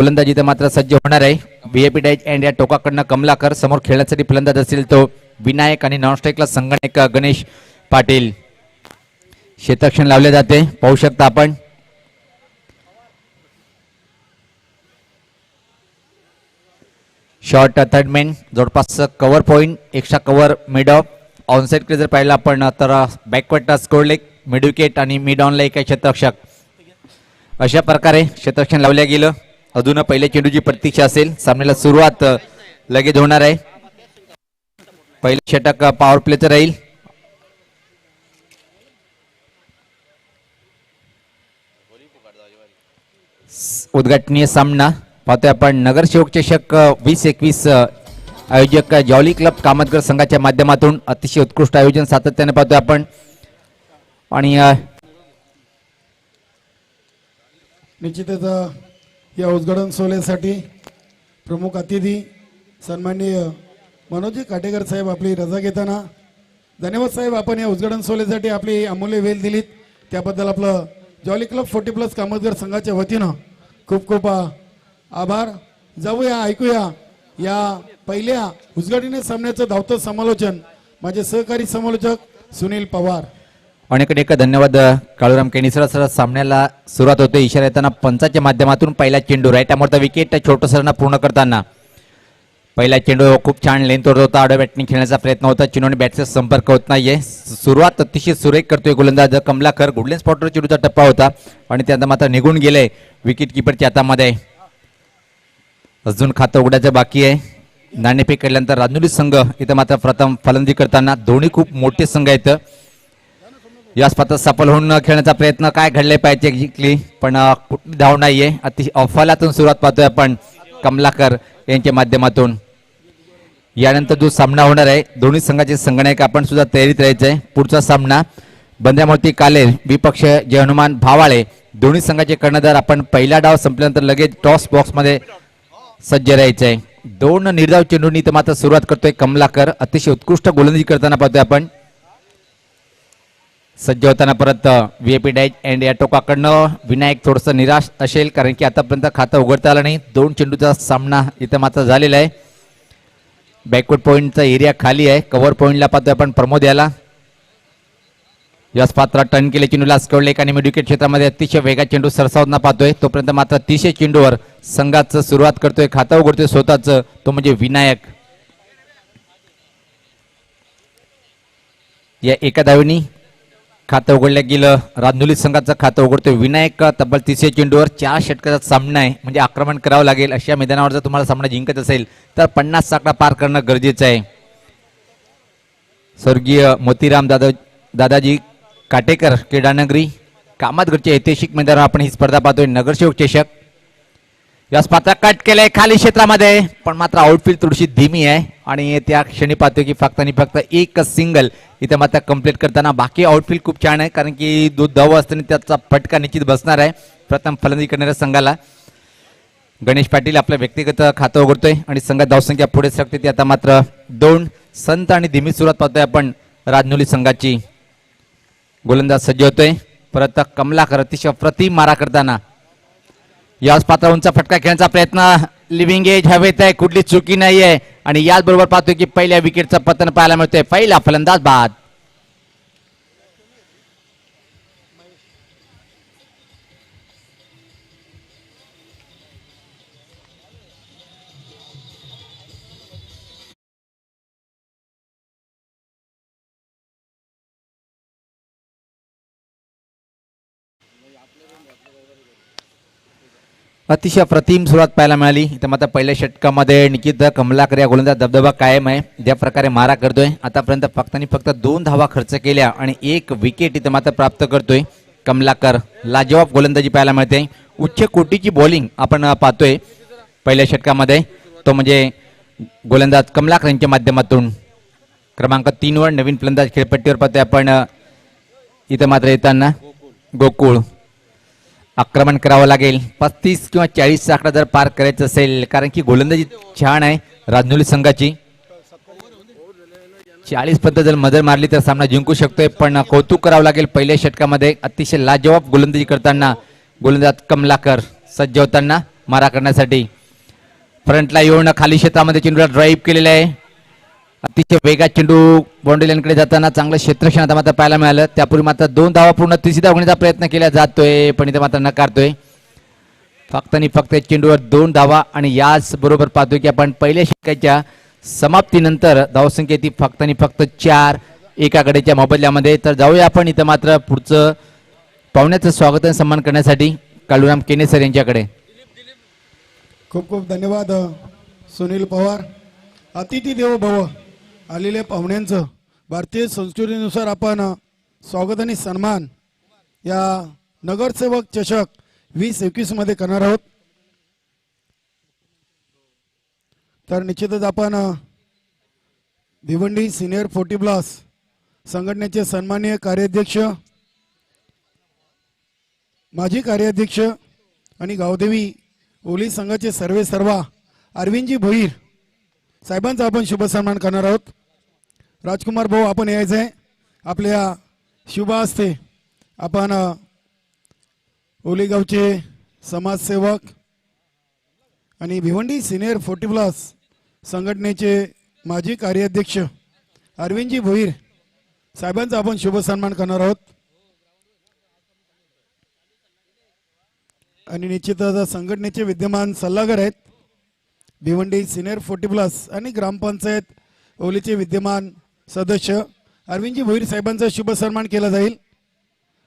गोलंदाजी तर मात्र सज्ज होणार आहे. व्हीआयपी डॅश अँड या टोकाकडनं कमलाकर, समोर खेळण्यासाठी फलंदाज असेल तो विनायक आणि नॉनस्ट्राईकला संगणक गणेश पाटील. क्षेत्ररक्षण लावले जाते, पाहू शकता आपण. शॉर्ट थर्डमॅन जवळपास cover point, extra cover mid off. ऑनसाईडकडे जर पाहिलं आपण तर backward square leg, mid wicket आणि मिड ऑनला एक क्षेत्ररक्षक. अशा प्रकारे क्षेत्ररक्षण लावल्या गेलं. अजून पहिल्या चेंडूची प्रतीक्षा असेल. सामन्याला सुरुवात लगेच होणार आहे. पहिलं षटक पॉवर प्लेचं राहील. उद्घाटनीय सामना पाहतोय आपण. नगरसेवक चषक 2021 आयोजक जॉली क्लब कामतगर संघाच्या माध्यमातून अतिशय उत्कृष्ट आयोजन सातत्याने पाहतोय आपण. आणि निश्चितच या उद्घाटन सोहळ्यासाठी प्रमुख अतिथी सन्माननीय मनोजी काटेकर साहेब आपली रजा घेताना. धन्यवाद साहेब, आपण या उद्घाटन सोहळ्यासाठी आपली अमूल्य वेळ दिलीत त्याबद्दल आपलं जॉली क्लब 40+ कामतगर संघाच्या वतीनं खूप खूप आभार. जाऊया, ऐकूया या पहिल्या उद्घाटनीय सामन्याचं धावतं समालोचन माझे सहकारी समालोचक सुनील पवार. अनेक अनेक धन्यवाद काळूराम केणीसर. सर सामन्याला सुरुवात होते. इशारा येताना पंचाच्या माध्यमातून पहिला चेंडू राईट अमोरचा विकेट छोटसरना पूर्ण करताना. पहिला चेंडू खूप छान लेंथवर होता. आडव्या बॅटिंग खेळण्याचा प्रयत्न होता. चिनोनी बॅटचा संपर्क होत नाहीये. सुरुवात अतिशय सुरेख करतोय गोलंदाज कमलाकर. गुडलेन स्पॉटर चेंडूचा टप्पा होता आणि त्यानंतर मात्र निघून गेले विकेट किपरच्या हातामध्ये. अजून खातं उघडायचं बाकी आहे. नाणेफेक केल्यानंतर राजनुली संघ इथं मात्र प्रथम फलंदाजी करताना. दोन्ही खूप मोठे संघ आहेत. या स्पर्धेत सफल होऊन खेळण्याचा प्रयत्न काय घडले पाहिजे जिंकली, पण कुठली धाव नाहीये. अतिशय अफलातून सुरुवात पाहतोय आपण कमलाकर यांच्या माध्यमातून. यानंतर जो सामना होणार आहे दोन्ही संघाचे संगणक आपण सुद्धा तयारीत राहायचंय. पुढचा सामना बंद्यामूर्ती काले विपक्ष जय हनुमान भावाळे. दोन्ही संघाचे कर्णधार आपण पहिला डाव संपल्यानंतर लगेच टॉस बॉक्स मध्ये सज्ज राहायचंय. दोन निर्धाव चेंडूंनी तर मात्र सुरुवात करतोय कमलाकर. अतिशय उत्कृष्ट गोलंदाजी करताना पाहतोय आपण. सज्ज होताना परत व्हीआयपी डॅश अँड या टोकाकडनं विनायक थोडंसं निराश असेल, कारण की आतापर्यंत खातं उघडता आलं नाही. 2 चेंडूचा सामना इथं मात्र झालेला आहे. बॅकवर्ड पॉईंटचा एरिया खाली आहे. कव्हर पॉईंटला पाहतोय आपण प्रमोद याला. याच पात्र टर्न केले चेंडूला स्कोरलेक आणि मिड विकेट क्षेत्रामध्ये अतिशय वेगात चेंडू सरसावताना पाहतोय. तोपर्यंत मात्र 30 चेंडूवर संघाचं सुरुवात करतोय. खातं उघडतोय स्वतःच, तो म्हणजे विनायक. या एका धावेनी खातं उघडलं गेलं. राजनुली संघाचं खातं उघडतोय विनायक. तब्बल 30 चेंडूवर 4 षटकाचा सामना आहे, म्हणजे आक्रमण करावं लागेल. अशा मैदानावर जर तुम्हाला सामना जिंकत असेल तर 50 आकडा पार करणं गरजेचं आहे. स्वर्गीय मोतीराम दादाजी काटेकर क्रीडानगरी कामतगडच्या ऐतिहासिक मैदानावर आपण ही स्पर्धा पाहतोय. नगरसेवक चषक या स्पर्धा कट केलंय खाली क्षेत्रामध्ये, पण मात्र आउटफील्ड थोडीशी धीमी आहे आणि त्या क्षणी पाहतोय की फक्त आणि फक्त एक सिंगल इथे मात्र कंप्लीट करताना. बाकी आउटफील्ड खूप छान आहे, कारण की धाव असताना त्याचा फटका निश्चित बसणार आहे प्रथम फलंदाजी करणाऱ्या संघाला. गणेश पाटील आपलं व्यक्तिगत खातं उघडतोय आणि संघात धावसंख्या पुढे सरकते. ती आता मात्र 2 संत आणि धीमी सुरुवात पाहतोय आपण राजनुली संघाची. गोलंदाज सज्ज होतोय. परत कमलाकर अतिशय अप्रतिम मारा करताना. याच पात्रांचा फटका खेळण्याचा प्रयत्न. लिव्हिंग एज हवेत आहे, कुठली चुकी नाहीये. आणि याच बरोबर पाहतोय की पहिल्या विकेटचं पतन पाहायला मिळतोय. पहिला फलंदाज बाद. अतिशय प्रतिम सुरुवात पाहायला मिळाली. इथं मात्र पहिल्या षटकामध्ये निकित कमलाकर या गोलंदाज दबदबा कायम आहे. ज्या प्रकारे मारा करतोय आतापर्यंत फक्त आणि फक्त 2 धावा खर्च केल्या आणि 1 विकेट इथं मात्र प्राप्त करतोय कमलाकर. लाजवाब गोलंदाजी पाहायला मिळते. उच्च कोटीची बॉलिंग आपण पाहतोय पहिल्या षटकामध्ये, तो म्हणजे गोलंदाज कमलाकर यांच्या माध्यमातून. क्रमांक 3 वर नवीन फलंदाज खेळपट्टीवर पाहतोय आपण. इथं मात्र येताना गोकुळ. आक्रमण करावं लागेल. 35 किंवा 40 आकडा जर पार करायचं असेल, कारण की गोलंदाजी छान आहे राजनुली संघाची. 40 पर्यंत जर मदर मारली तर सामना जिंकू शकतोय, पण कौतुक करावं लागेल पहिल्या षटकामध्ये अतिशय लाजवाब गोलंदाजी करताना गोलंदाज कमलाकर. सज्ज होताना मारा करण्यासाठी फ्रंटला येऊन खाली क्षेत्रामध्ये चेंडूला ड्राईव्ह केलेला आहे. अतिशय वेगात चेंडू बाउंड्री लाईनकडे जाताना चांगलं क्षेत्रक्षण आता मात्र पाहायला मिळालं. त्यापूर्वी मात्र 2 धावा पूर्ण तिसरी धाव घेण्याचा प्रयत्न केला जातोय, पण इथे मात्र नकारतोय. फक्त आणि फक्त चेंडूवर 2 धावा आणि याच बरोबर पाहतोय की आपण पहिल्या षटकाच्या समाप्तीनंतर धावसंख्या ती फक्त आणि फक्त 4 एका गड्याच्या मोबदल्यामध्ये. तर जाऊया आपण इथं मात्र पुढचं पाहुण्याचं स्वागत आणि सन्मान करण्यासाठी काळूराम केनेसर यांच्याकडे. खूप खूप धन्यवाद सुनील पवार. अतिथी देवो भव. आलेल्या पाहुण्यांचं भारतीय संस्कृतीनुसार आपण स्वागत आणि सन्मान या नगरसेवक चषक 2021 मध्ये करणार आहोत. तर निश्चितच आपण भिवंडी सिनियर 40+ संघटनेचे सन्माननीय कार्याध्यक्ष, माजी कार्याध्यक्ष आणि गावदेवी ओली संघाचे सर्वेसर्वा अरविंदजी भोईर साहेबांचा आपण शुभ सन्मान करणार आहोत. राजकुमार भाऊ आपण यायचं आहे. आपल्या शुभ हस्ते आपण ओली गावचे समाजसेवक आणि भिवंडी सिनियर 40+ संघटनेचे माजी कार्याध्यक्ष अरविंदजी भोईर साहेबांचा आपण शुभ सन्मान करणार आहोत. आणि निश्चितच संघटनेचे विद्यमान सल्लागार आहेत भिवंडी सिनियर 40+ आणि ग्रामपंचायत ओलीचे विद्यमान सदस्य अरविंदजी भोईर साहेबांचा शुभ सन्मान केला जाईल.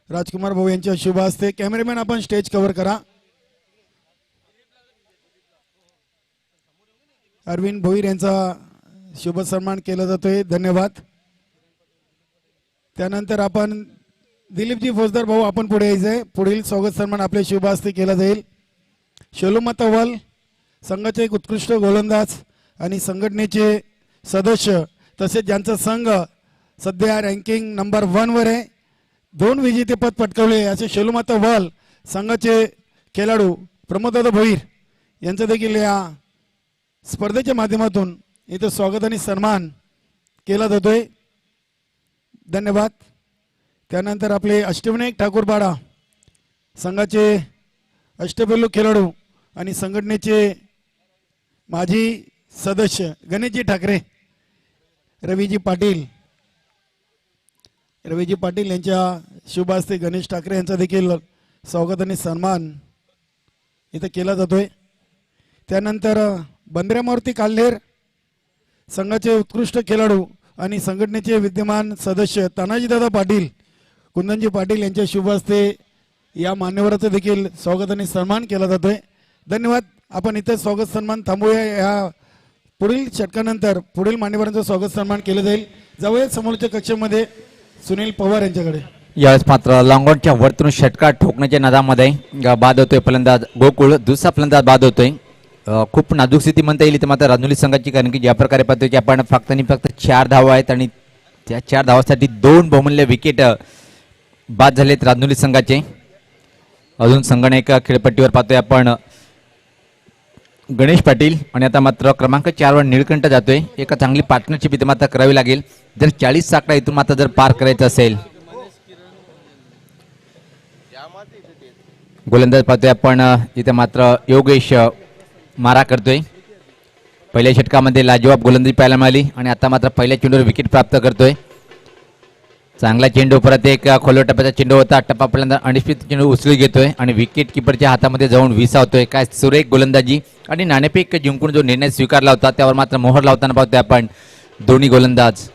राजकुमार भाऊ यांच्या शुभ हस्ते. कॅमेरामॅन आपण स्टेज कव्हर करा. अरविंद भोईर यांचा शुभ सन्मान केला जातोय. धन्यवाद. त्यानंतर आपण दिलीपजी फौजदार भाऊ आपण पुढे यायचंय. पुढील स्वागत सन्मान आपल्या शुभ हस्ते केला जाईल. शोलुमाता वल संघाचे एक उत्कृष्ट गोलंदाज आणि संघटनेचे सदस्य तसेच ज्यांचा संघ सध्या रँकिंग नंबर 1 वर आहे, 2 विजेतेपद पटकावले असे शोलुमाता वल संघाचे खेळाडू प्रमोददादा भोईर यांचं देखील या स्पर्धेच्या माध्यमातून इथं स्वागत आणि सन्मान केला जातोय. धन्यवाद. त्यानंतर आपले अष्टविनायक ठाकूरपाडा संघाचे अष्टपैलू खेळाडू आणि संघटनेचे माजी सदस्य गणेशजी ठाकरे रवीजी पाटील यांच्या शुभ हस्ते गणेश ठाकरे यांचा देखील स्वागत आणि सन्मान इथं केला जातोय. त्यानंतर बंद्र्यामारुती काल्हेर संघाचे उत्कृष्ट खेळाडू आणि संघटनेचे विद्यमान सदस्य तानाजीदादा पाटील कुंदनजी पाटील यांच्या शुभ हस्ते या मान्यवराचं देखील स्वागत आणि सन्मान केला जातोय. धन्यवाद. आपण इथे स्वागत सन्मान थांबूया. या पुढील षटकानंतर पुढील मान्यवरांचं स्वागत सन्मान केलं जाईल. जाऊया समोरच्या कक्षेमध्ये सुनील पवार यांच्याकडे. यावेळेस मात्र लॉंगॉनच्या वरतून षटकार ठोकण्याच्या नादामध्ये बाद होतोय फलंदाज गोकुळ. दुसरा फलंदाज बाद होतोय. खूप नाजूक स्थिती म्हणता येईल इथे मात्र राजनुली संघाची, कारण की ज्या प्रकारे पाहतोय की आपण फक्त आणि फक्त 4 धावा आहेत आणि त्या 4 धावासाठी 2 बहुमूल्य विकेट बाद झालेत राजनुली संघाचे. अजून संघाने खेळपट्टीवर पाहतोय आपण गणेश पाटील आणि आता मात्र क्रमांक 4 वर निळकंठ जातोय. एका चांगली पार्टनरशिप इथे मात्र करावी लागेल जर 40 आकडा इथून मात्र जर पार करायचं असेल. गोलंदाज पाहतोय आपण इथे मात्र योगेश मारा करतोय. पहिल्या षटकामध्ये लाजवाब गोलंदाजी पाहायला मिळाली आणि आता मात्र पहिल्या चेंडूवर विकेट प्राप्त करतोय. चांगला चेंडू, परत एक खोलवर टप्प्याचा चेंडू होता. टप्पा पहिल्यांदा अनिश्चित चेंडू उचलून घेतोय आणि विकेट किपरच्या हातामध्ये जाऊन विसावतोय. काय सुरेख गोलंदाजी आणि नाणेफेक जिंकून जो निर्णय स्वीकारला होता त्यावर मात्र मोहर लावताना पाहतोय आपण दोन्ही गोलंदाज.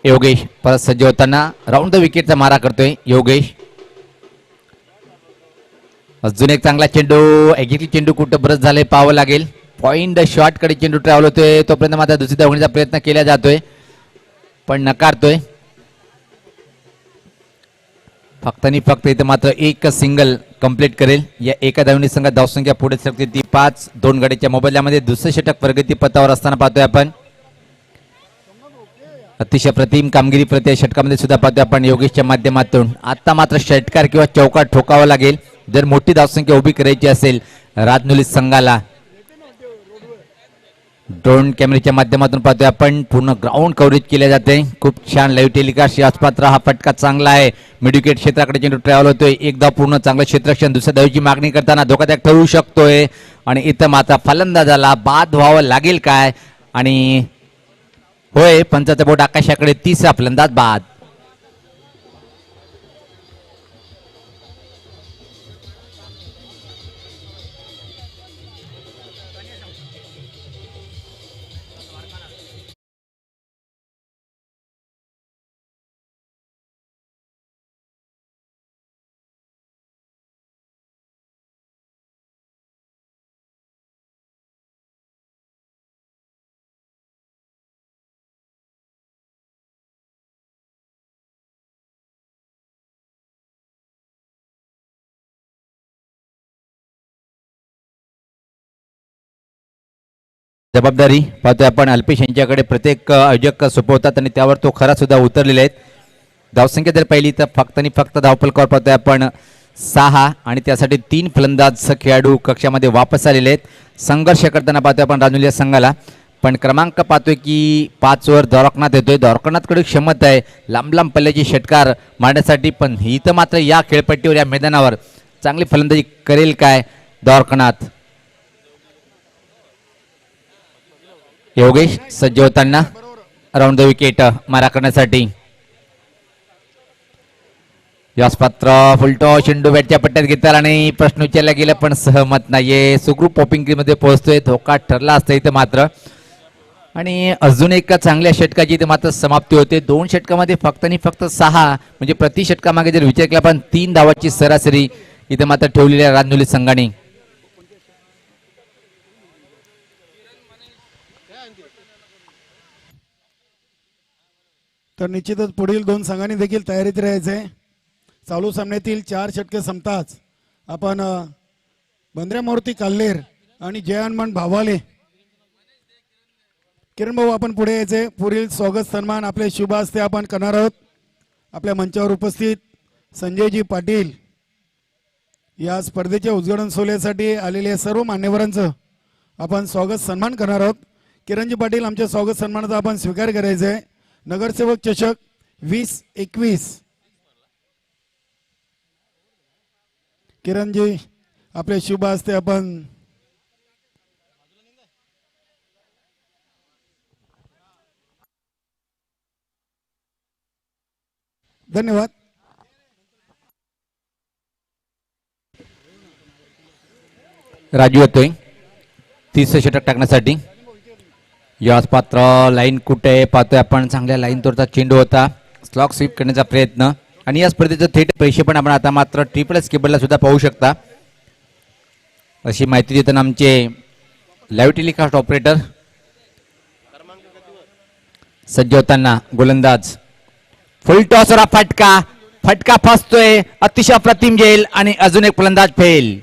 योगेश परत सज्ज होताना राऊंड द विकेटचा मारा करतोय योगेश. अजून एक चांगला चेंडू, एक्झॅक्टली चेंडू कुठं बरंच झालंय पाहावं लागेल. पॉइंट शॉट कडे चेंडू ट्रॅव्हल होतोय. तोपर्यंत मात्र दुसरी धावण्याचा प्रयत्न केला जातोय पण नकारतोय. फक्त आणि फक्त इथे मात्र एक सिंगल कंप्लीट करेल. या एका धावणी संघात धावसंख्या पुढे सरकते ती 5. 2 गड्याच्या मोबदल्यामध्ये दुसरं षटक प्रगती पथावर असताना पाहतोय आपण. अतिशय प्रतिम कामगिरी प्रति षटकामध्ये सुद्धा पाहतोय आपण योगेशच्या माध्यमातून. आता मात्र षटकार किंवा चौकार ठोकावा लागेल जर मोठी धावसंख्या उभी करायची असेल राजनुली संघाला. ड्रोन कॅमेऱ्याच्या माध्यमातून पाहतोय आपण पूर्ण ग्राउंड कव्हरेज केले जाते. खूप छान लाईव्ह टेलिकास्ट. याच पात्र हा फटका चांगला आहे. मिडविकेट क्षेत्राकडे चेंडू ट्रॅव्हल होतोय. एकदा पूर्ण चांगलं क्षेत्ररक्षण दुसऱ्या धावेची मागणी करताना धोकादायक ठरू शकतोय आणि इथं मात्र फलंदाजाला बाद व्हावं लागेल काय आणि होय पंचाचं बोट आकाशाकडे. तिसरा फलंदाज बाद. जबाबदारी पाहतोय आपण अल्पेश यांच्याकडे प्रत्येक आयोजक सोपवतात आणि त्यावर तो खरा सुद्धा उतरलेले आहेत. धावसंख्या जर पाहिली तर फक्त आणि फक्त धावफलकावर पाहतोय आपण 6 आणि त्यासाठी 3 फलंदाज खेळाडू कक्षामध्ये वापस आलेले आहेत. संघर्ष करताना पाहतोय आपण राजुल्या संघाला. पण क्रमांक पाहतोय की 5 वर द्वारकनाथ येतोय. द्वारकनाथकडे क्षमता आहे लांब लांब पल्ल्याची षटकार मारण्यासाठी. पण ही तर मात्र या खेळपट्टीवर या मैदानावर चांगली फलंदाजी करेल काय द्वारकनाथ. योगेश सज्ज होताना राऊंड द विकेट मारा करण्यासाठी. यास पात्र फुलटो चेंडू बॅटच्या पट्ट्यात घेतात आणि प्रश्न विचारला गेला पण सहमत नाहीये. सुखरूप पॉपिंग मध्ये पोहोचतोय. धोका ठरला असता इथं मात्र आणि अजून एका चांगल्या षटकाची इथे मात्र समाप्ती होते. 2 षटकामध्ये फक्त आणि फक्त 6 म्हणजे प्रति षटकामागे जर विचार केला पण 3 धावाची सरासरी इथे मात्र ठेवलेल्या रांजोली संघाने. तर निश्चितच पुढील 2 संघांनी देखील तयारीत राहायचे. चालू सामन्यातील 4 षटके संपताच आपण बंद्र्या मारुती काल्हेर आणि जय हनुमान भावाले किरण भाऊ आपण पुढे यायचे. पुढील स्वागत सन्मान आपले शुभ हस्ते आपण करणार आहोत. आपल्या मंचावर उपस्थित संजयजी पाटील या स्पर्धेच्या उद्घाटन सोहळ्यासाठी आलेल्या सर्व मान्यवरांचं आपण स्वागत सन्मान करणार आहोत. किरणजी पाटील आमच्या स्वागत सन्मानाचा आपण स्वीकार करायचा आहे. नगरसेवक चषक 2021 किरणजी आपले शुभ हस्ते आपण धन्यवाद. राजू येतोय 30 षटक टाकण्यासाठी. याच पात्र लाईन कुठे पाहतोय आपण. चांगल्या लाईन तोडचा चेंडू होता. स्लॉक स्वीप करण्याचा प्रयत्न आणि या स्पर्धेचं थेट प्रेक्षेपण आपण आता मात्र ट्रिपल केबलला सुद्धा पाहू शकता. अशी माहिती देताना आमचे लाईव्ह टेलिकास्ट ऑपरेटर सज्ज होताना गोलंदाज. फुल टॉसर फटका. फटका फसतोय. अतिशय अप्रतिम झेल आणि अजून एक फलंदाज फेल.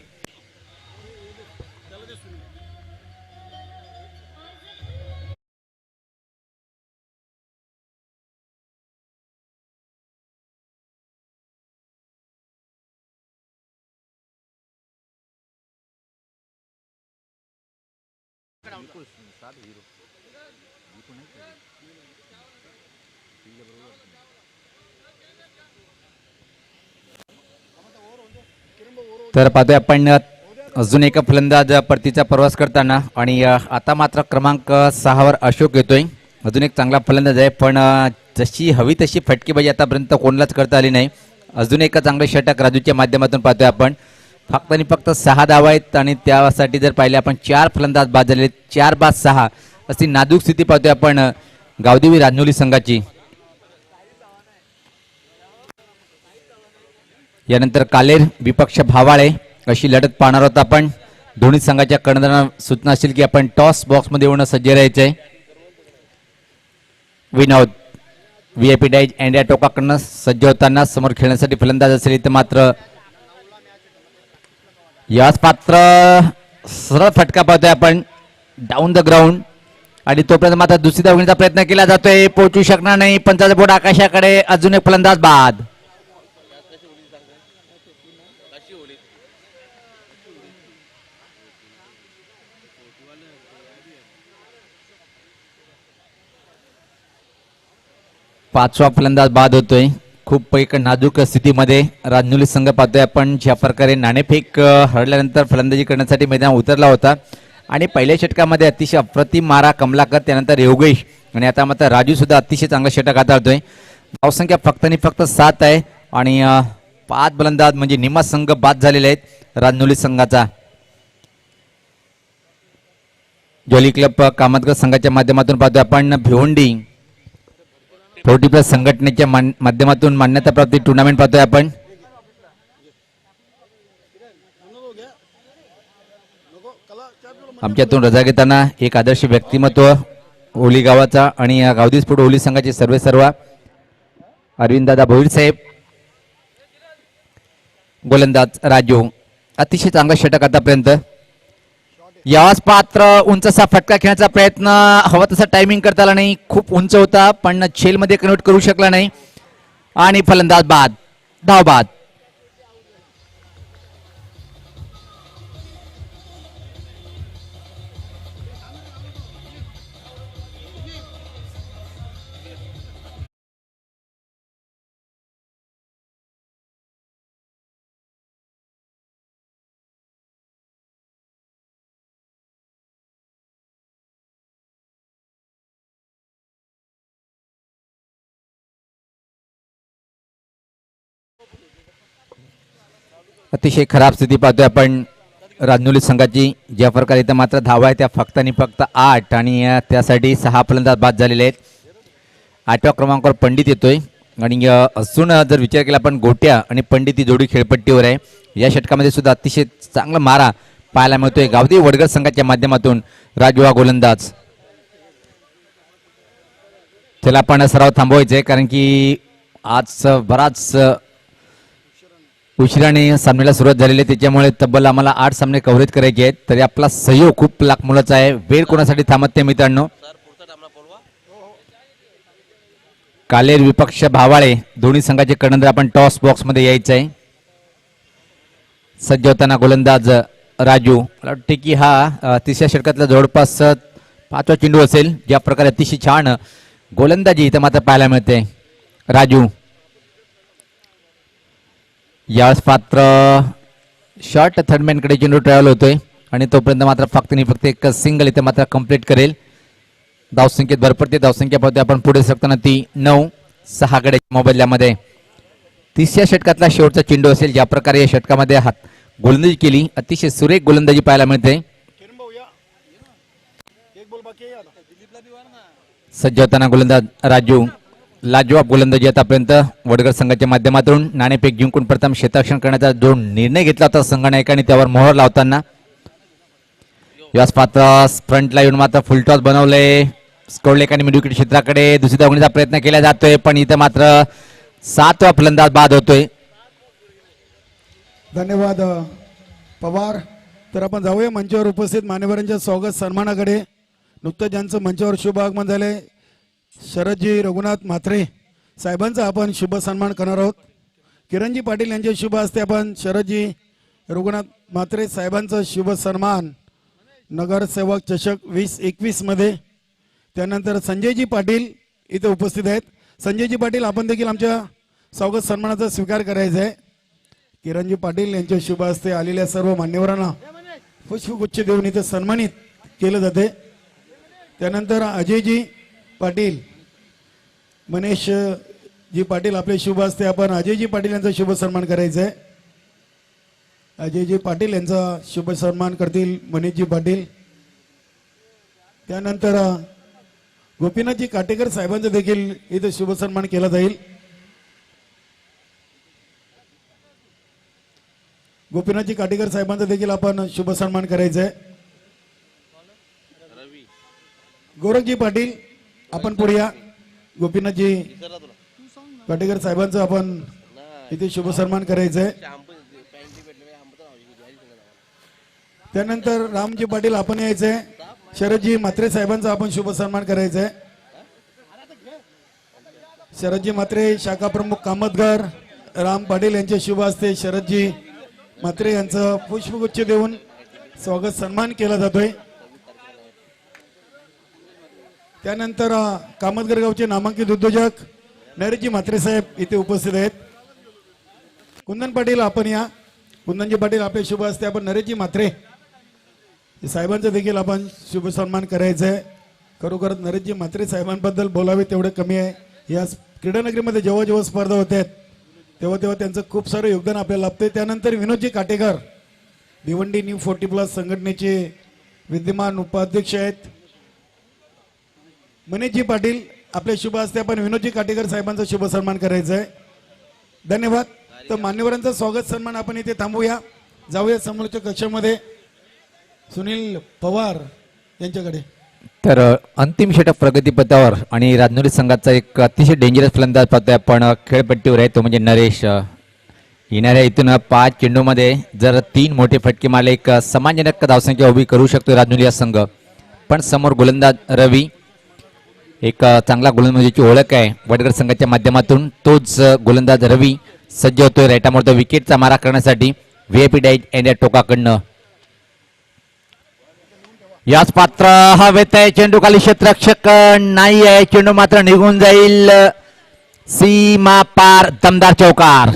तर पाहतोय आपण अजून एका फलंदाज परतीचा प्रवास करताना आणि आता मात्र क्रमांक 6 वर अशोक येतोय. अजून एक चांगला फलंदाज आहे पण जशी हवी तशी फटकेबाजी आतापर्यंत कोणालाच करता आली नाही. अजून एका चांगले षटक राजूच्या माध्यमातून पाहतोय आपण. फक्त आणि फक्त 6 धावा आहेत आणि त्यासाठी जर पाहिले आपण 4 फलंदाज बाद झाले. 4 बाद 6 अशी नाजूक स्थिती पाहतोय आपण गावदेवी रांजोली संघाची. यानंतर कालेर विपक्ष भावाळे अशी लढत पाहणार आहोत आपण. दोन्ही संघाच्या कर्णधारांना सूचना असेल की आपण टॉस बॉक्स मध्ये येऊन सज्ज राहायचंय. विनोद व्हीआयपी डायज अँड या टोकाकडनं सज्ज होताना समोर खेळण्यासाठी फलंदाज असेल इथं मात्र याच पात्र सरळ फटका पाहतोय आपण डाऊन द ग्राउंड आणि तोपर्यंत मात्र दुसरी धाव घेण्याचा प्रयत्न केला जातोय. पोहोचू शकणार नाही. पंचाचा बोट आकाशाकडे. अजून एक फलंदाज बाद. पाचवा फलंदाज बाद होतोय. खूप एक नाजूक स्थितीमध्ये राजनुली संघ पाहतोय आपण. ज्या प्रकारे नाणेफेक हरल्यानंतर फलंदाजी करण्यासाठी मैदान उतरला होता आणि पहिल्या षटकामध्ये अतिशय अप्रतिम मारा कमलाकर, त्यानंतर योगेश आणि आता मात्र राजू सुद्धा अतिशय चांगला षटक हाताळतोय. धावसंख्या फक्त आणि फक्त 7 आहे आणि 5 फलंदाज म्हणजे निम्मा संघ बाद झालेले आहेत राजनुली संघाचा. जॉली क्लब कामतगर संघाच्या माध्यमातून पाहतोय आपण. भिवंडी 40+ संघटनेच्या माध्यमातून मान्यता प्राप्त टुर्नामेंट पाहतोय आपण. आमच्यातून रजा घेताना एक आदर्श व्यक्तिमत्व ओली गावाचा आणि गावदी स्फोट ओली संघाचे सर्व अरविंददादा भोईर साहेब. गोलंदाज राजू अतिशय चांगला षटक आतापर्यंत. यावाच पात्र उंचसा फटका खेळण्याचा प्रयत्न, हवा तसा टायमिंग करता आला नाही. खूप उंच होता पण छेलमध्ये कन्वर्ट करू शकला नाही आणि फलंदाज बाद, धाव बाद. अतिशय खराब स्थिती पाहतोय आपण राजनुली संघाची. ज्या प्रकारे इथं मात्र धावा आहे त्या फक्त आणि फक्त 8 आणि त्यासाठी 6 फलंदाज बाद झालेले आहेत. 8व्या क्रमांकावर पंडित येतोय आणि अजून जर विचार केला आपण गोट्या आणि पंडित ही जोडी खेळपट्टीवर आहे. या षटकामध्ये सुद्धा अतिशय चांगला मारा पाहायला मिळतोय गावदी वडगड संघाच्या माध्यमातून. राजू हा गोलंदाज. त्याला पण सराव थांबवायचा आहे कारण की आज बराच उशिराने सामन्याला सुरुवात झालेली आहे, त्याच्यामुळे तब्बल आम्हाला 8 सामने कव्हरेज करायचे आहेत. तरी आपला सहयोग खूप लाखमोलाचा आहे. वेळ कोणासाठी थांबत नाही मित्रांनो. कालेर विपक्ष भावाळे दोन्ही संघाचे कर्णधार आपण टॉस बॉक्स मध्ये यायचं आहे. सज्ज होताना गोलंदाज राजू. मला वाटते की हा तिसऱ्या षटकातला जवळपास 5वा चेंडू असेल. ज्या प्रकारे अतिशय छान गोलंदाजी इथं मात्र पाहायला मिळते. राजू यावेळेस पात्र शॉर्ट थर्डमॅनकडे चेंडू ट्रॅव्हल होतोय आणि तोपर्यंत मात्र फक्त आणि फक्त एक सिंगल इथे मात्र कंप्लीट करेल. धावसंख्येत भर पडते. धावसंख्या पाहते आपण पुढे सरकताना ती 9-6 कडे मोबदल्यामध्ये. तिसऱ्या षटकातला शेवटचा चेंडू असेल. ज्या प्रकारे या षटकामध्ये गोलंदाजी केली अतिशय सुरेख गोलंदाजी पाहायला मिळते. सज्ज होताना गोलंदाज राजू. लाजवाब गोलंदाजी आतापर्यंत वडगड संघाच्या माध्यमातून. नाणेफेक जिंकून प्रथम क्षेत्ररक्षण करण्याचा जो निर्णय घेतला होता संघनायकांनी त्यावर मोहर लावताना यास पात्र फ्रंटला येऊन मात्र फुलटॉस बनवले. स्कोरलेकांनी मिडविकेट क्षेत्राकडे दुसरी धावण्याचा प्रयत्न केला जातोय पण इथं मात्र 7वा फलंदाज बाद होतोय. धन्यवाद पवार. तर आपण जाऊया मंचावर उपस्थित मान्यवरांच्या स्वागत सन्मानाकडे. नुकतं ज्यांचं मंचावर शुभ आगमन झाले शरदजी रघुनाथ म्हात्रे साहेबांचा आपण शुभ सन्मान करणार आहोत. किरणजी पाटील यांचे शुभ हस्ते आपण शरदजी रघुनाथ म्हात्रे साहेबांचा शुभ सन्मान नगरसेवक चषक 2021 मध्ये. त्यानंतर संजयजी पाटील इथे उपस्थित आहेत. संजयजी पाटील आपण देखील आमच्या स्वागत सन्मानाचा स्वीकार करायचा आहे. किरणजी पाटील यांच्या शुभ हस्ते आलेल्या सर्व मान्यवरांना पुष्पगुच्छ देऊन इथे सन्मानित केलं जाते. त्यानंतर अजयजी पाटील मनीष जी पाटील आपले शुभ हस्ते आपण अजयजी पाटील यांचा शुभ सन्मान करायचा आहे. अजयजी पाटील यांचा शुभ सन्मान करतील मनीषजी पाटील. त्यानंतर गोपीनाथजी काटेकर साहेबांचा देखील इथे शुभ सन्मान केला जाईल. गोपीनाथजी काटेकर साहेबांचा देखील आपण शुभ सन्मान करायचा आहे. गोरखजी पाटील आपण पुढे या. गोपीनाथजी काटेकर साहेबांचा आपण इथे शुभ सन्मान करायचा आहे. त्यानंतर रामजी पाटील आपण यायचे. शरदजी म्हात्रे साहेबांचा आपण शुभ सन्मान करायचा आहे. शरदजी म्हात्रे शाखा प्रमुख कामतगर राम पाटील यांचे शुभ हस्ते शरदजी म्हात्रे यांचं पुष्पगुच्छ देऊन स्वागत सन्मान केला जातोय. त्यानंतर कामतगर गावचे नामांकित उद्योजक नरेशजी म्हात्रे साहेब इथे उपस्थित आहेत. कुंदन पाटील आपण या. कुंदनजी पाटील आपले शुभ असते. आपण नरेशजी म्हात्रे साहेबांचा देखील आपण शुभ सन्मान करायचा आहे. खरोखरच नरेशजी म्हात्रे साहेबांबद्दल बोलावे तेवढे कमी आहे. या क्रीडानगरीमध्ये जेव्हा जेव्हा स्पर्धा होतात तेव्हा तेव्हा त्यांचं खूप सारं योगदान आपल्याला लाभते. त्यानंतर विनोदजी काटेकर भिवंडी न्यू 40+ संघटनेचे विद्यमान उपाध्यक्ष आहेत. मनीषजी पाटील आपले शुभ असते. आपण विनोदजी काटेकर साहेबांचा शुभ सन्मान करायचा आहे. धन्यवाद. तर मान्यवरांचा स्वागत सन्मान आपण इथे थांबूया. जाऊया समोरच्या कक्षामध्ये सुनील पवार यांच्याकडे. तर अंतिम षटक प्रगतीपथावर आणि राजनुरी संघाचा एक अतिशय डेंजरस फलंदाज पाहतोय आपण खेळपट्टीवर आहे, तो म्हणजे नरेश. येणाऱ्या इथून 5 चेंडूमध्ये जर 3 मोठे फटके मारले एक समानजनक धावसंख्या उभी करू शकतो राजनुरी संघ. पण समोर गोलंदाज रवी, एक चांगला गोलंदाजीची ओळख आहे वडगर संघाच्या माध्यमातून. तोच गोलंदाज रवी सज्ज होतोय राईटामोर विकेटचा मारा करण्यासाठी व्हीआयपी डाईज एंड टोकाकडनं. याच पात्र हवेत आहे. चेंडू खाली क्षेत्ररक्षक नाही आहे. चेंडू मात्र निघून जाईल. सीमा पार दमदार चौकार.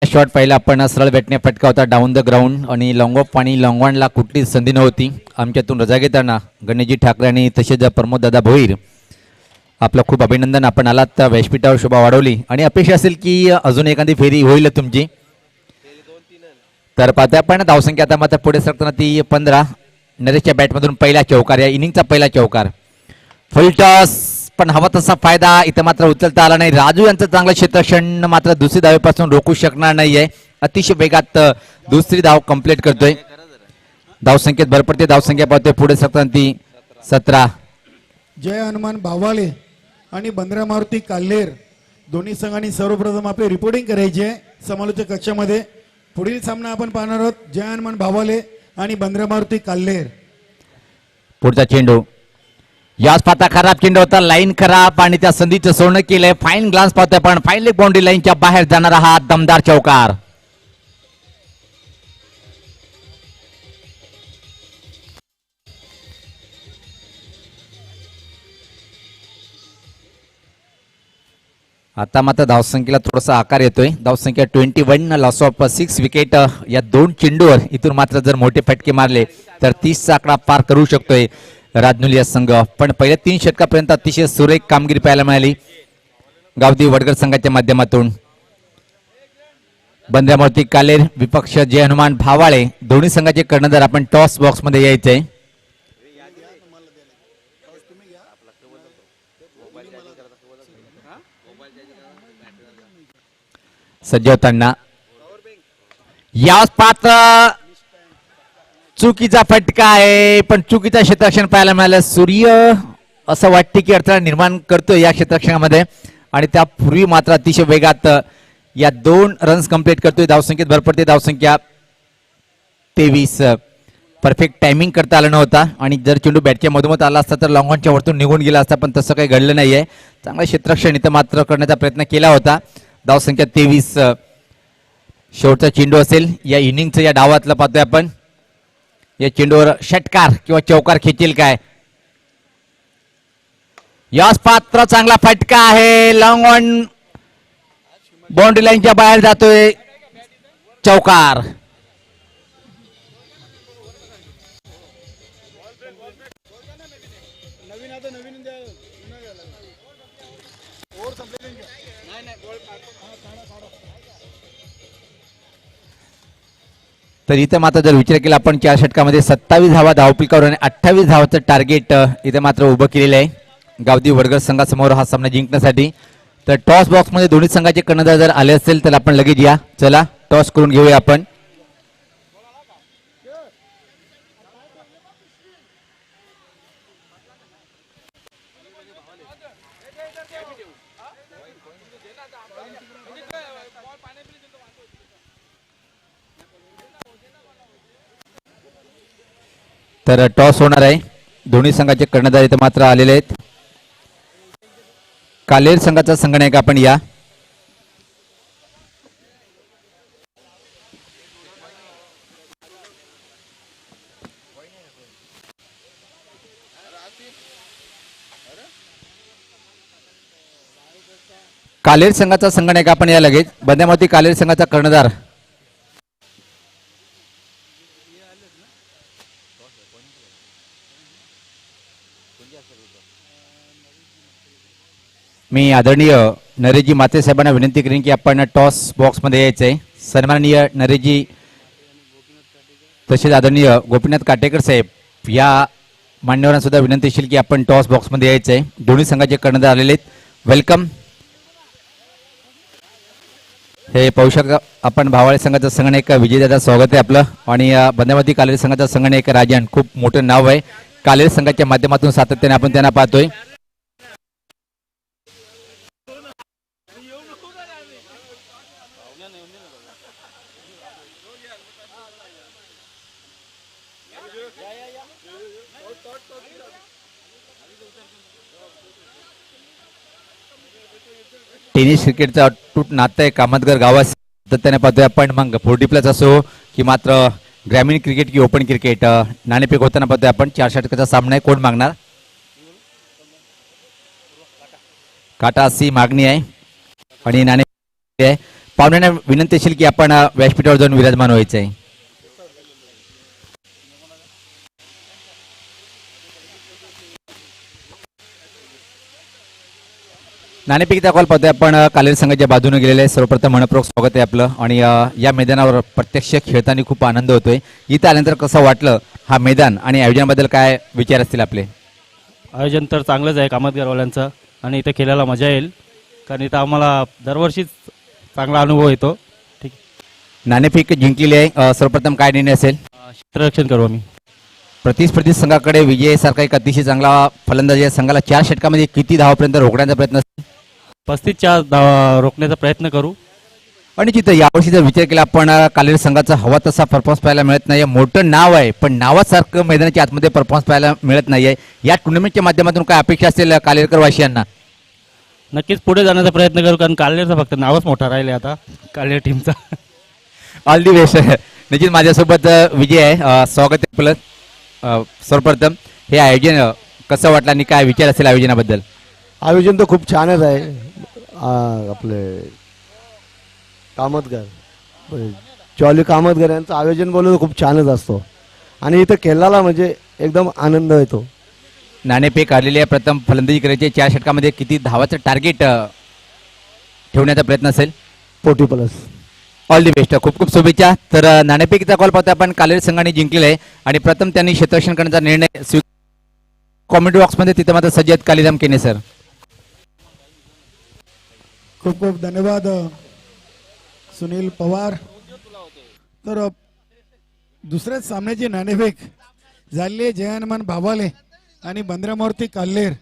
शॉट पहिला आपण सरळ भेटणे फटका होता डाऊन द ग्राउंड आणि लॉंग ऑफ आणि लॉंग ऑनला कुठलीच संधी नव्हती. आमच्यातून रजा घेताना गणेशजी ठाकरे आणि तसेच प्रमोद दादा भोईर आपलं खूप अभिनंदन. आपण आलात व्यासपीठावर, शोभा वाढवली आणि अपेक्षा असेल की अजून एखादी फेरी होईल तुमची. तर पाहता आपण धावसंख्या आता मात्र पुढे सरकताना ती 15. नरेशच्या बॅटमधून पहिला चौकार, या इनिंगचा पहिला चौकार. फुल टॉस पण हवा तसा फायदा इथं मात्र उचलता आला नाही. राजू यांचं चांगलं क्षेत्ररक्षण मात्र दुसरी धावेपासून रोखू शकणार नाहीये. अतिशय वेगात दुसरी धाव कंप्लीट करतोय. धावसंख्येत भर पडते. धावसंख्या पाहतोय पुढे सरकताना ती 17. जय हनुमान भावाले आणि बंद्रा मारुती काल्हेर दोन्ही संघांनी सर्वप्रथम आपले रिपोर्टिंग करायचे आहे समालोचक कक्षामध्ये. पुढील सामना आपण पाहणार आहोत जय हनुमान भावाले आणि बंद्रा मारुती काल्हेर. पुढचा चेंडू, याच पाता खराब चेंडू होता. लाईन खराब आणि त्या संधीचं सोनं केलंय. फाईन ग्लान्स पाहतोय पण फाईन लेग बाउंड्री लाईनच्या बाहेर जाणारा हा दमदार चौकार. आता मात्र धावसंख्येला थोडासा आकार येतोय. धावसंख्या 21, लॉस ऑफ 6 विकेट. या 2 चेंडूवर इथून मात्र जर मोठे फटके मारले तर 30चा आकडा पार करू शकतोय राजनुली संघ. पण पहिल्या 3 षटकापर्यंत अतिशय सुरेख कामगिरी पाहायला मिळाली गावदी वडगर संघाच्या माध्यमातून. बंद्रामूर्ती कालेर विपक्ष जय हनुमान भावाळे दोन्ही संघाचे कर्णधार आपण टॉस बॉक्स मध्ये यायचंय. सज्ज होताना याच पात्र चुकीचा फटका आहे पण चुकीचा क्षेत्ररक्षण पाहायला मिळालं. सूर्य असं वाटते की अडथळा निर्माण करतोय या क्षेत्ररक्षणामध्ये आणि त्यापूर्वी मात्र अतिशय वेगात या 2 रन्स कंप्लीट करतोय. धावसंख्येत भर पडते. धावसंख्या 23. परफेक्ट टायमिंग करता आलं नव्हता आणि जर चेंडू बॅटच्या मधोमध आला असता तर लॉंग ऑनच्या वरतून निघून गेला असता, पण तसं काही घडलं नाहीये. चांगलं क्षेत्ररक्षण इथं मात्र करण्याचा प्रयत्न केला होता. धावसंख्या 23. शेवटचा चेंडू असेल या इनिंगचं, या डावातलं पाहतोय आपण. या चेंडूवर षटकार किंवा चौकार खेचेल काय? याच पात्र चांगला फटका आहे. लॉंग ऑन बाउंड्री लाईनच्या बाहेर जातोय. चौकार. तर इथं मात्र जर विचार केला आपण 4 षटकामध्ये 27 धावा धावपिकावर आणि 28 धावाचं टार्गेट इथे मात्र उभं केलेलं आहे गावदी वडगर संघासमोर हा सामना जिंकण्यासाठी. तर टॉस बॉक्स मध्ये दोन्ही संघाचे कर्णधार जर आले असेल तर आपण लगेच या. चला टॉस करून घेऊया आपण. तर टॉस होणार आहे. दोन्ही संघाचे कर्णधार इथे मात्र आलेले आहेत. कालेर संघाचा संघनायक आपण या. कालेर संघाचा संघनायक आपण या लगेच. बंद्यामती कालेर संघाचा कर्णधार. मी आदरणीय नरेशजी माते साहेबांना विनंती करेन की आपण टॉस बॉक्समध्ये यायचं आहे. सन्माननीय नरेशजी तसेच आदरणीय गोपीनाथ काटेकर साहेब या मान्यवरांना सुद्धा विनंतीशील की आपण टॉस बॉक्समध्ये यायचं आहे. दोन्ही संघाचे कर्णधार आलेले आहेत. वेलकम. हे पाहू शकता आपण भावाळे संघाचा संघनायक विजयदादा स्वागत आहे आपलं. आणि बंद्यामती कालेर संघाचा संघनायक राजन, खूप मोठं नाव आहे. कालेर संघाच्या माध्यमातून सातत्याने आपण त्यांना पाहतोय. टेनिस क्रिकेटचा अटूट नातं आहे कामतगर गावात सातत्याने पाहतोय आपण. मग 40 प्लस असो की मात्र ग्रामीण क्रिकेट की ओपन क्रिकेट, नाणेफेक होताना पाहतोय आपण. 4 षटकाचा सामना आहे. कोण मागणार? काटा अशी मागणी आहे आणि नाणे आहे. पाहुण्यांना विनंती असेल की आपण व्यासपीठावर जाऊन विराजमान व्हायचं आहे. नाणेफेकीचा कॉल पाहतोय आपण. कालेर संघाच्या बाजूने गेलेले आहे. सर्वप्रथम मनपूर्वक स्वागत आहे आपलं. आणि या मैदानावर प्रत्यक्ष खेळताना खूप आनंद होतोय. इथं आल्यानंतर कसं वाटलं हा मैदान आणि आयोजनाबद्दल काय विचार असतील आपले? आयोजन तर चांगलंच आहे कामतगरवाल्यांचं आणि इथं खेळायला मजा येईल, कारण इथं आम्हाला दरवर्षीच चांगला अनुभव येतो. ठीक. नाणेफेक जिंकलेली आहे. सर्वप्रथम काय निर्णय असेल? क्षेत्ररक्षण करू आम्ही. प्रतिस्पर्धी संघाकडे विजयासारखा एक अतिशय चांगला फलंदाजी आहे. संघाला 4 षटकामध्ये किती धावापर्यंत रोखण्याचा प्रयत्न असेल? 35 धावा रोखण्याचा प्रयत्न करू. आणि जिथं यावर्षी जर विचार केला आपण कालेर संघाचा हवा तसा परफॉर्मन्स पाहायला मिळत नाही. मोठं नाव आहे पण नावासारखं मैदानाच्या आतमध्ये परफॉर्मन्स पाहायला मिळत नाहीये. या टुर्नामेंटच्या माध्यमातून काय अपेक्षा असेल कालेरकर वासियांना? नक्कीच पुढे जाण्याचा प्रयत्न करू, कारण कालेरचं फक्त नावच मोठा राहिले आता कालेर टीमचा. All the best. निश्चित माझ्यासोबत विजय आहे. स्वागत आहे आपलं. सर्वप्रथम हे आयोजन कसं वाटलं आणि काय विचार असेल आयोजनाबद्दल? आयोजन तर खूप छानच आहे. आपले कामतगर चॉली कामतगर यांचं आयोजन बोललं तर खूप छानच असतो आणि इथं खेळायला म्हणजे एकदम आनंद येतो. नाणेफेक आलेली आहे. प्रथम फलंदाजी करायची. 4 षटकामध्ये किती धावाचं टार्गेट ठेवण्याचा प्रयत्न असेल? 40 प्लस. All the best. खूप खूप शुभेच्छा. तर नाणेफेकीचा कॉल पाहता आपण. कालेर संघाने जिंकलेला आहे आणि प्रथम त्यांनी क्षेत्ररक्षण करण्याचा निर्णय कॉमेंट्री बॉक्समध्ये तिथे मात्र सज्ज आहेत कालिराम केने सर. खूप खूप धन्यवाद सुनील पवार. तर दुसऱ्याच सामन्याची नाणेफेक झाले जयहनुमान भावाले आणि बंद्रामूर्ती काल्हेर.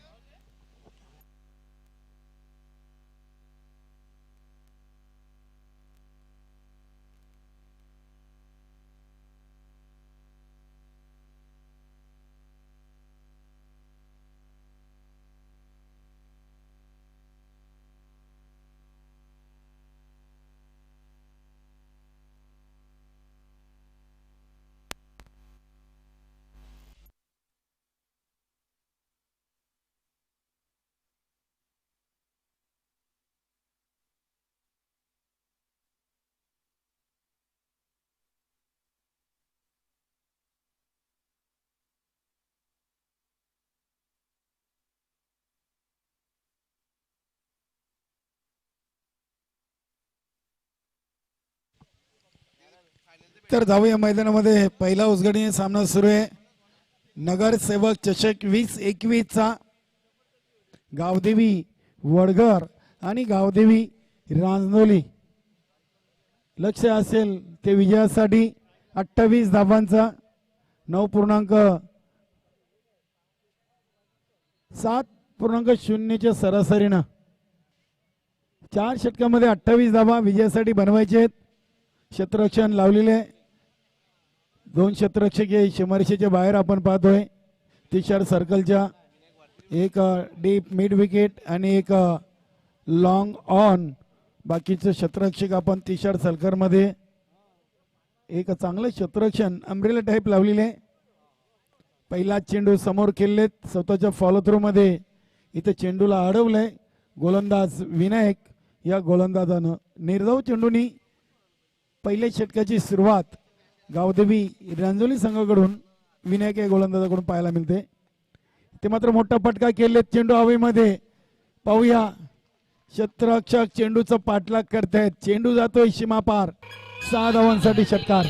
तर जाऊया मैदानामध्ये. पहिला उद्घाटनीय सामना सुरू आहे. नगरसेवक चषक 2021 चा गावदेवी वडघर आणि गावदेवी रांजनोली. लक्ष असेल ते विजयासाठी 28 धावांचा 9.7.0 सरासरीनं 4 षटकामध्ये 28 धावा विजयासाठी बनवायचे आहेत. क्षेत्ररक्षण लावलेले 2 क्षेत्ररक्षक हे सीमारेषेच्या बाहेर आपण पाहतोय. तिशार सर्कलच्या एक डीप मिड विकेट आणि एक लॉंग ऑन. बाकीचे क्षेत्ररक्षक आपण टी शर्ट सलकरमध्ये एक चांगलं क्षेत्ररक्षण अम्ब्रेला टाईप लावलेले. पहिला चेंडू समोर खेळलेत स्वतःच्या फॉलो थ्रू मध्ये. इथे चेंडूला अडवलंय गोलंदाज विनायक. या गोलंदाजानं निर्धाव चेंडूनी पहिल्या षटकाची सुरुवात गावदेवी रांजोली संघाकडून विनायक या गोलंदाजाकडून पाहायला मिळते. ते मात्र मोठा फटका केलेत चेंडू हवेमध्ये. पाहूया क्षेत्ररक्षक चेंडूचा पाठलाग करतायत. चेंडू जातोय सीमापार. 6 धावांसाठी षटकार.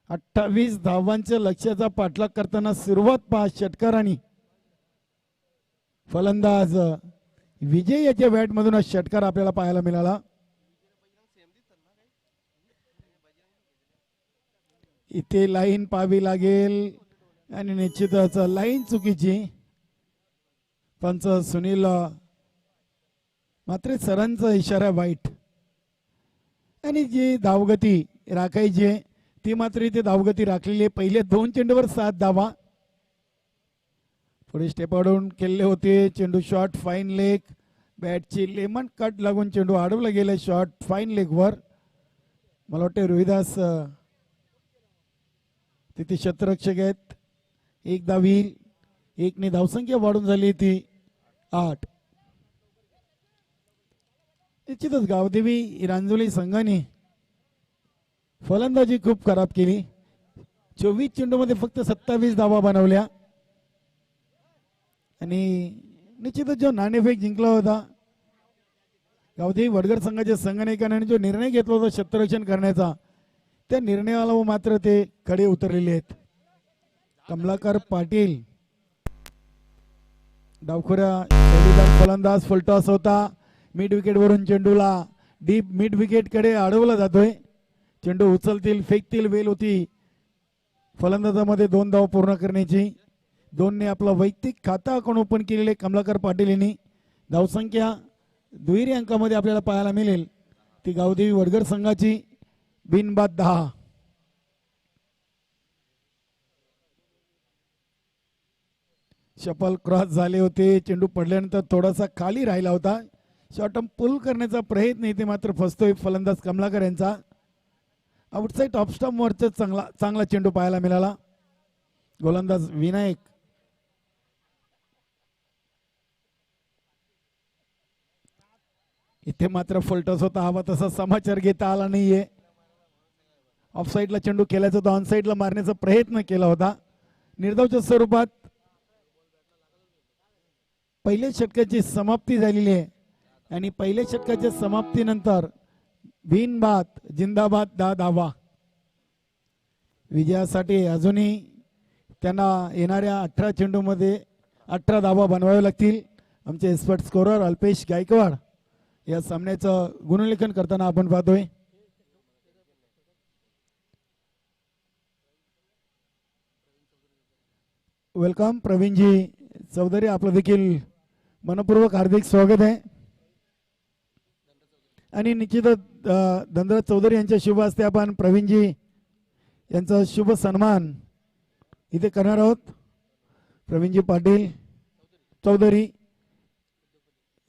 28 धावांच्या लक्ष्याचा पाठलाग करताना सुरुवात पहा षटकारांनी. फलंदाज विजय याच्या बॅटमधून षटकार आपल्याला पाहायला मिळाला. इथे लाईन पाहावी लागेल आणि निश्चितच लाईन चुकीची. पंच सुनील मात्र सरांचा इशारा वाईट. आणि जी धावगती राखायची ती मात्र इथे धावगती राखलेली. पहिले 2 चेंडूवर 7 धावा. पुढे स्टेप आउट केले होते. चेंडू शॉर्ट फाईन लेग. बॅटची लेमन कट लागून चेंडू अडवला गेला शॉर्ट फाईन लेगवर. मला वाटते रोहिदास तिथे क्षेत्ररक्षक आहेत. 1 धावी 1ने धावसंख्या वाढून झाली ती 8. निश्चितच गावदेवी रांजोली संघाने फलंदाजी खूप खराब केली. 24 चेंडूमध्ये फक्त 27 धावा बनवल्या आणि निश्चितच जो नाणेफेक जिंकला होता गावदेवी वडगड संघाच्या संघनायकांनी जो निर्णय घेतला होता क्षेत्ररक्षण करण्याचा त्या निर्णयाला मात्र ते खडे उतरलेले आहेत. कमलाकर पाटील डावखुऱ्या शैलीदार फलंदाज. फुलटॉस होता. मिड विकेट वरून चेंडूला डीप मिड विकेट कडे अडवला जातोय. चेंडू उचलतील फेकतील वेल होती फलंदाजामध्ये 2 धावा पूर्ण करण्याची. 2ने आपला वैयक्तिक खाता अकाउंट ओपन केलेले कमलाकर पाटील यांनी. धावसंख्या दुहेरी अंकामध्ये आपल्याला पाहायला मिळेल ती गावदेवी वडगड संघाची. बिनबाद 10. शपल क्रॉस झाले होते. चेंडू पडल्यानंतर थोडासा खाली राहिला होता. शॉर्ट पुल करण्याचा प्रयत्न इथे मात्र फसतोय फलंदाज कमलाकर यांचा. आउटसाइड ऑफ स्टंप वरचा चांगला चेंडू पाहायला मिळाला. गोलंदाज विनायक. इथे मात्र फुलटॉस होता. हवा तसा समाचार घेता आला नाहीये. ऑफसाईडला चेंडू खेळायचा होता. ऑनसाईडला मारण्याचा प्रयत्न केला होता. निर्धावच्या स्वरूपात पहिल्या षटकाची समाप्ती झालेली आहे आणि पहिल्या षटकाच्या समाप्तीनंतर बिनबाद जिंदाबाद 10 धावा. विजयासाठी अजूनही त्यांना येणाऱ्या 18 चेंडूमध्ये 18 धावा बनवाव्या लागतील. आमचे एक्सपर्ट स्कोरर अल्पेश गायकवाड या सामन्याचं गुणलेखन करताना आपण पाहतोय. वेलकम प्रवीणजी चौधरी. आपलं देखील मनपूर्वक हार्दिक स्वागत आहे. आणि निश्चितच धनराज चौधरी यांच्या शुभ हस्ते आपण प्रवीणजी यांचा शुभ सन्मान इथे करणार आहोत. प्रवीणजी पाटील चौधरी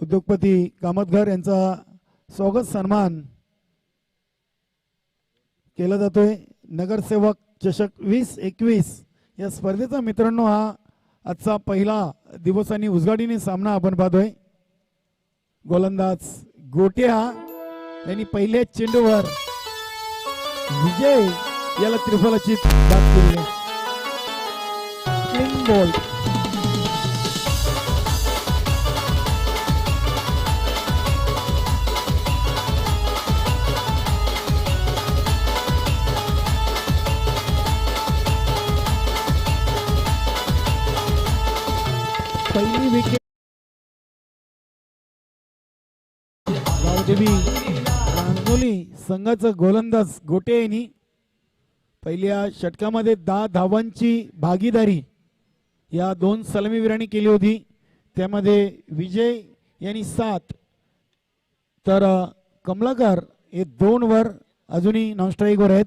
उद्योगपती कामतघर यांचा स्वागत सन्मान केला जातोय. नगरसेवक चषक 2021 या स्पर्धेचा मित्रांनो हा आजचा पहिला दिवस आणि उजगाडीने सामना आपण पाहतोय. गोलंदाज गोट्या यांनी पहिल्या चेंडूवर विजय याला त्रिफलाची बाद केली. Clean ball. पहिली विकेट गावदेवी रांगोली संघाचा गोलंदाज गोटे यांनी पहिल्या षटकामध्ये 10 धावांची भागीदारी या 2 सलामीवीरांनी केली होती. त्यामध्ये विजय यांनी 7 तर कमलाकर हे 2 वर अजूनही नॉनस्ट्राईक वर आहेत.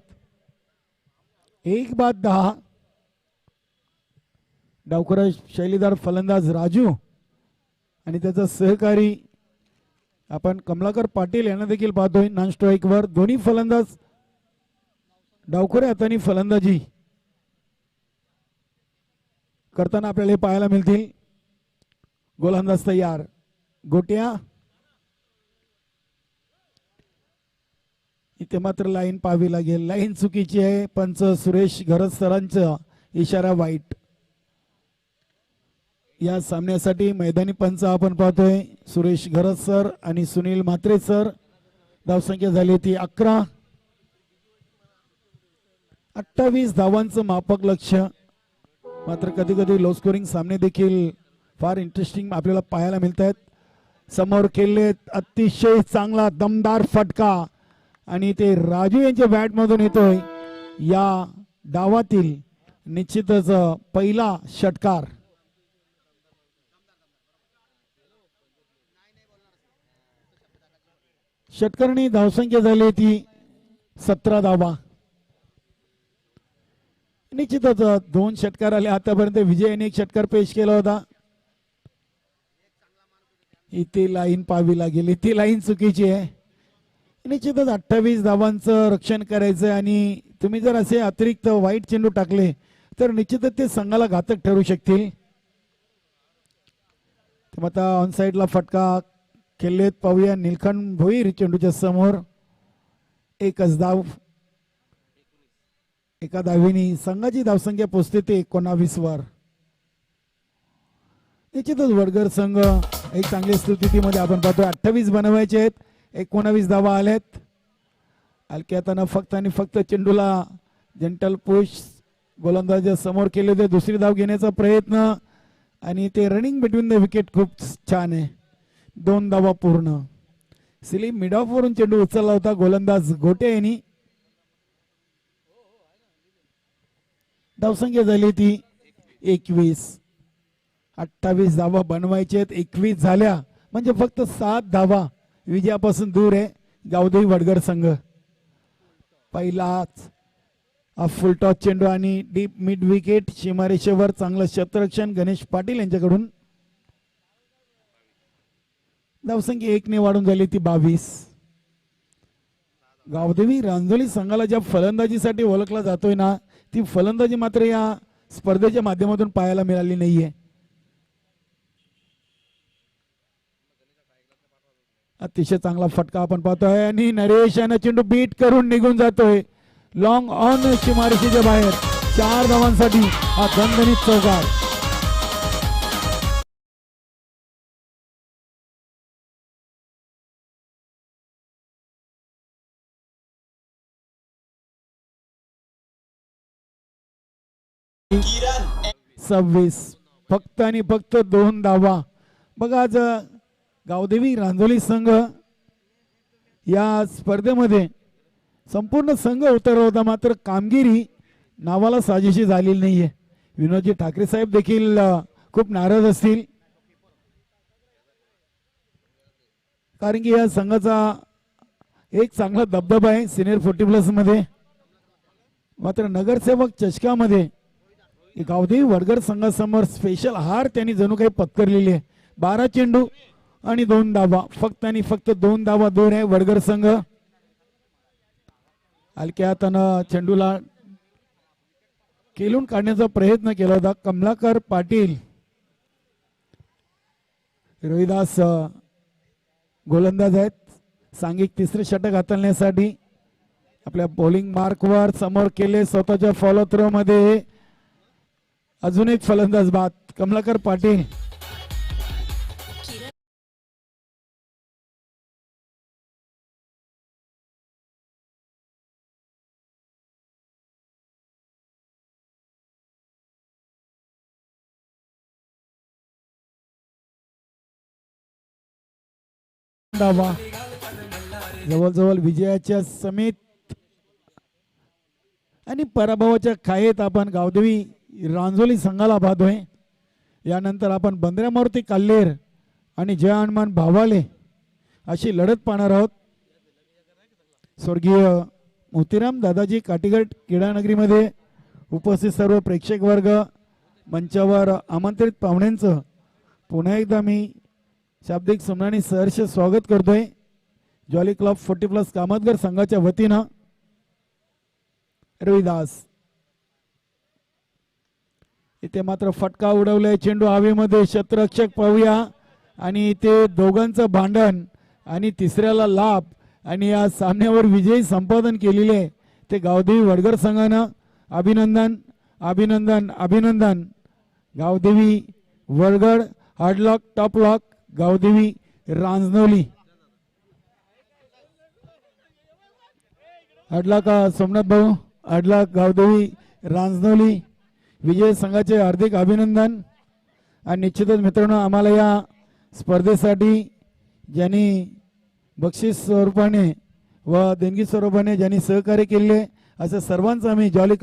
1 बाद 10. डावखुरा शैलीदार फलंदाज राजू आणि त्याचा सहकारी आपण कमलाकर पाटील यांना देखील पाहतोय नॉन स्ट्राईकवर. दोन्ही फलंदाज डावखोऱ्या हाताने फलंदाजी करताना आपल्याला हे पाहायला मिळतील. गोलंदाज तयार. गोट्या इथे मात्र लाईन पाहावी लागेल. लाईन चुकीची आहे. पंच सुरेश घरत सरांचा इशारा वाईट. या सामन्यासाठी मैदानी पंच आपण पाहतोय सुरेश घरत सर आणि सुनील म्हात्रे सर. धावसंख्या झाली ती 11. 28 धावांचं मापक लक्ष. मात्र कधी कधी लो स्कोरिंग सामने देखील फार इंटरेस्टिंग आपल्याला पाहायला मिळत आहेत. समोर केले अतिशय चांगला दमदार फटका आणि ते राजू यांच्या बॅट मधून येतोय. या डावातील निश्चितच पहिला षटकार. षटकारणी धावसंख्या झाली ती 17 धावा. निश्चितच 2 षटकार आले आतापर्यंत. विजय यांनी 1 षटकार पेश केला होता. इथे लाईन पाहावी लागेल. इथे लाईन चुकीची आहे. निश्चितच 28 धावांचं रक्षण करायचं आणि तुम्ही जर असे अतिरिक्त वाईट चेंडू टाकले तर निश्चितच ते संघाला घातक ठरू शकतील. आता ऑन साइडला फटका खेळलेत पाहूया. निलखंड भोईर चेंडूच्या समोर. एकच धाव. एका धावेने संघाची धावसंख्या पोहोचते ते 19 वर. निश्चितच वडगर संघ एक चांगल्या स्थितीमध्ये आपण पाहतोय. 28 बनवायचे आहेत. 19 धावा आल्यात. हलक्याताना फक्त आणि फक्त चेंडूला जंटल पुश गोलंदाजा समोर केले होते. दुसरी धाव घेण्याचा प्रयत्न आणि ते रनिंग बिटवीन द विकेट खूप छान आहे. 2 धावा पूर्ण. स्लिप मिड ऑफ वरून चेंडू उचलला होता गोलंदाज गोटे यांनी. धावसंख्या झाली ती 21. 28 धावा बनवायचे आहेत. 21 झाल्या म्हणजे फक्त 7 धावा विजयापासून दूर आहे गावदेवी वडगर संघ. पहिलाच फुल टॉस चेंडू आणि डीप मिड विकेट सीमारेषेवर चांगलं क्षेत्ररक्षण गणेश पाटील यांच्याकडून. धावसंख्या 1 ने वाढून झाली ती 22. गावदेवी रांजोली संघाला ज्या फलंदाजीसाठी ओळखला जातोय ना ती फलंदाजी मात्र या स्पर्धेच्या माध्यमातून पाहायला मिळाली नाहीये. अतिशय चांगला फटका आपण पाहतोय आणि नरेश यानं चेंडू बीट करून निघून जातोय. लॉंग ऑन सीमारेषेच्या बाहेर. 4 धावांसाठी हा दणदणीत चौकार. सव्वीस. फक्त आणि फक्त 2 धावा. बघा आज गावदेवी रांजोली संघ या स्पर्धेमध्ये संपूर्ण संघ उतरला होता मात्र कामगिरी नावाला साजेशी झालेली नाहीये. विनोदजी ठाकरे साहेब देखील खूप नाराज असतील कारण की या संघाचा एक चांगला दबदबा आहे सिनियर 40+ मध्ये. मात्र नगरसेवक चषकामध्ये गावदेवी वडगर संघासमोर स्पेशल हार त्यांनी जणू काही पत्करलेली आहे. 12 चेंडू आणि 2 धावा. फक्त आणि फक्त 2 धावा दूर आहे वडगर संघ. हलक्या हातानं चेंडूला केलून काढण्याचा प्रयत्न केला होता कमलाकर पाटील. रोहिदास गोलंदाज आहेत. सांघिक 3रे षटक हाताळण्यासाठी आपल्या बॉलिंग मार्कवर समोर केले. स्वतःच्या फॉलो थ्रो मध्ये अजून एक फलंदाज बाद कमलाकर पाटील. धावा. जवळजवळ विजयाच्या समेत आणि पराभवाच्या खायेत आपण गावदेवी रांजोली संघाला पाहतोय. यानंतर आपण बंद्रा मारुती काल्लेर आणि जय हनुमान भावाले अशी लढत पाहणार आहोत. स्वर्गीय मोतीराम दादाजी काटीगर क्रीडानगरीमध्ये उपस्थित सर्व प्रेक्षक वर्ग मंचावर आमंत्रित पाहुण्यांचं पुन्हा एकदा मी शाब्दिक सम्मानी सहर्ष स्वागत करतोय जॉली क्लब 40+ कामतगर संघाच्या वतीनं. रविदास इथे मात्र फटका उडवलाय, चेंडू हवेमध्ये, क्षेत्ररक्षक पाहूया आणि इथे दोघांचं भांडण आणि तिसऱ्याला लाभ आणि या सामन्यावर विजयी संपादन केलेले ते गावदेवी वडगर संघानं. अभिनंदन अभिनंदन अभिनंदन. गावदेवी वडगड हार्डलॉक टॉपलॉक गावदेवी रांजनवली. हार्डलॉक सोमनाथ भाऊ, हार्डलॉक गावदेवी रांजनवली विजय संघाचे हार्दिक अभिनंदन. आणि निश्चितच मित्रांनो आम्हाला या स्पर्धेसाठी ज्यांनी बक्षीस स्वरूपाने व देणगी स्वरूपाने ज्यांनी सहकार्य केले असे सर्वांचं आम्ही जॉली